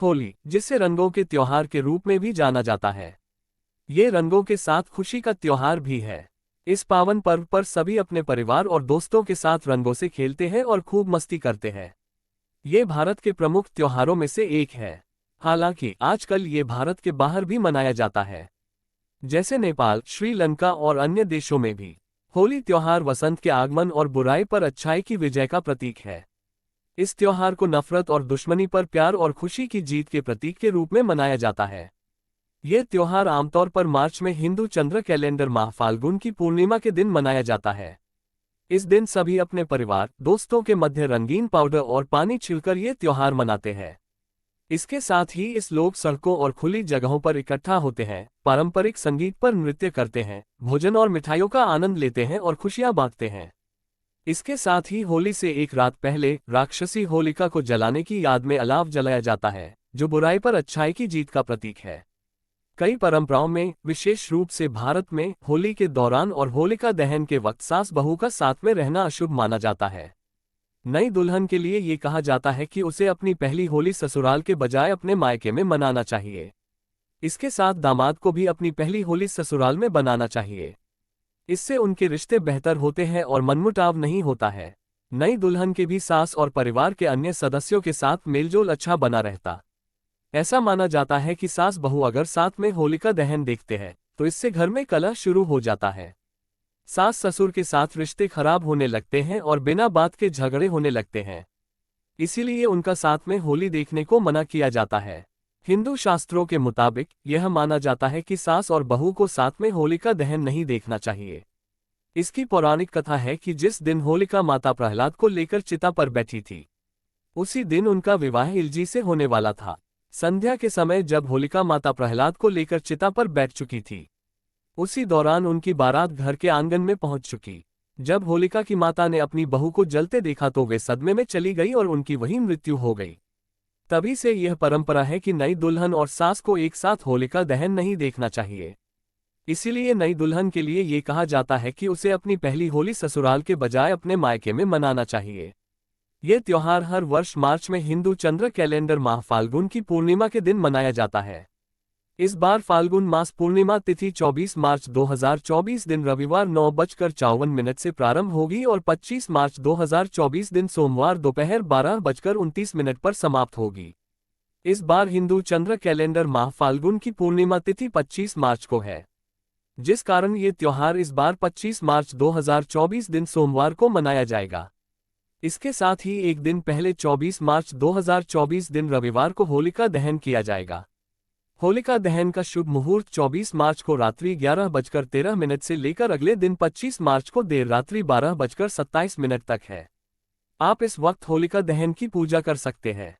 होली, जिसे रंगों के त्योहार के रूप में भी जाना जाता है, ये रंगों के साथ खुशी का त्योहार भी है। इस पावन पर्व पर सभी अपने परिवार और दोस्तों के साथ रंगों से खेलते हैं और खूब मस्ती करते हैं। ये भारत के प्रमुख त्योहारों में से एक है। हालांकि आजकल ये भारत के बाहर भी मनाया जाता है, जैसे नेपाल, श्रीलंका और अन्य देशों में भी। होली त्योहार वसंत के आगमन और बुराई पर अच्छाई की विजय का प्रतीक है। इस त्योहार को नफरत और दुश्मनी पर प्यार और खुशी की जीत के प्रतीक के रूप में मनाया जाता है। यह त्योहार आमतौर पर मार्च में हिंदू चंद्र कैलेंडर माह फाल्गुन की पूर्णिमा के दिन मनाया जाता है। इस दिन सभी अपने परिवार, दोस्तों के मध्य रंगीन पाउडर और पानी छिड़कर ये त्योहार मनाते हैं। इसके साथ ही इस लोग सड़कों और खुली जगहों पर इकट्ठा होते हैं, पारंपरिक संगीत पर नृत्य करते हैं, भोजन और मिठाइयों का आनंद लेते हैं और खुशियां बांटते हैं। इसके साथ ही होली से एक रात पहले राक्षसी होलिका को जलाने की याद में अलाव जलाया जाता है, जो बुराई पर अच्छाई की जीत का प्रतीक है। कई परंपराओं में, विशेष रूप से भारत में, होली के दौरान और होलिका दहन के वक्त सास बहू का साथ में रहना अशुभ माना जाता है। नई दुल्हन के लिए ये कहा जाता है कि उसे अपनी पहली होली ससुराल के बजाय अपने मायके में मनाना चाहिए। इसके साथ दामाद को भी अपनी पहली होली ससुराल में बनाना चाहिए। इससे उनके रिश्ते बेहतर होते हैं और मनमुटाव नहीं होता है। नई दुल्हन के भी सास और परिवार के अन्य सदस्यों के साथ मेलजोल अच्छा बना रहता। ऐसा माना जाता है कि सास बहू अगर साथ में होलिका दहन देखते हैं तो इससे घर में कलह शुरू हो जाता है। सास ससुर के साथ रिश्ते खराब होने लगते हैं और बिना बात के झगड़े होने लगते हैं। इसीलिए उनका साथ में होली देखने को मना किया जाता है। हिंदू शास्त्रों के मुताबिक यह माना जाता है कि सास और बहू को साथ में होलिका दहन नहीं देखना चाहिए। इसकी पौराणिक कथा है कि जिस दिन होलिका माता प्रहलाद को लेकर चिता पर बैठी थी, उसी दिन उनका विवाह इल्जी से होने वाला था। संध्या के समय जब होलिका माता प्रहलाद को लेकर चिता पर बैठ चुकी थी, उसी दौरान उनकी बारात घर के आंगन में पहुंच चुकी। जब होलिका की माता ने अपनी बहू को जलते देखा तो वे सदमे में चली गई और उनकी वहीं मृत्यु हो गई। तभी से यह परंपरा है कि नई दुल्हन और सास को एक साथ होलिका दहन नहीं देखना चाहिए। इसीलिए नई दुल्हन के लिए ये कहा जाता है कि उसे अपनी पहली होली ससुराल के बजाय अपने मायके में मनाना चाहिए। यह त्योहार हर वर्ष मार्च में हिंदू चंद्र कैलेंडर माह फाल्गुन की पूर्णिमा के दिन मनाया जाता है। इस बार फाल्गुन मास पूर्णिमा तिथि 24 मार्च 2024 दिन रविवार 9:54 से प्रारंभ होगी और 25 मार्च 2024 दिन सोमवार दोपहर 12:29 पर समाप्त होगी। इस बार हिंदू चंद्र कैलेंडर माह फाल्गुन की पूर्णिमा तिथि 25 मार्च को है, जिस कारण ये त्योहार इस बार 25 मार्च 2024 दिन सोमवार को मनाया जाएगा। इसके साथ ही एक दिन पहले 24 मार्च 2024 दिन रविवार को होलिका दहन किया जाएगा। होलिका दहन का शुभ मुहूर्त 24 मार्च को रात्रि 11:13 से लेकर अगले दिन 25 मार्च को देर रात्रि 12:27 तक है। आप इस वक्त होलिका दहन की पूजा कर सकते हैं।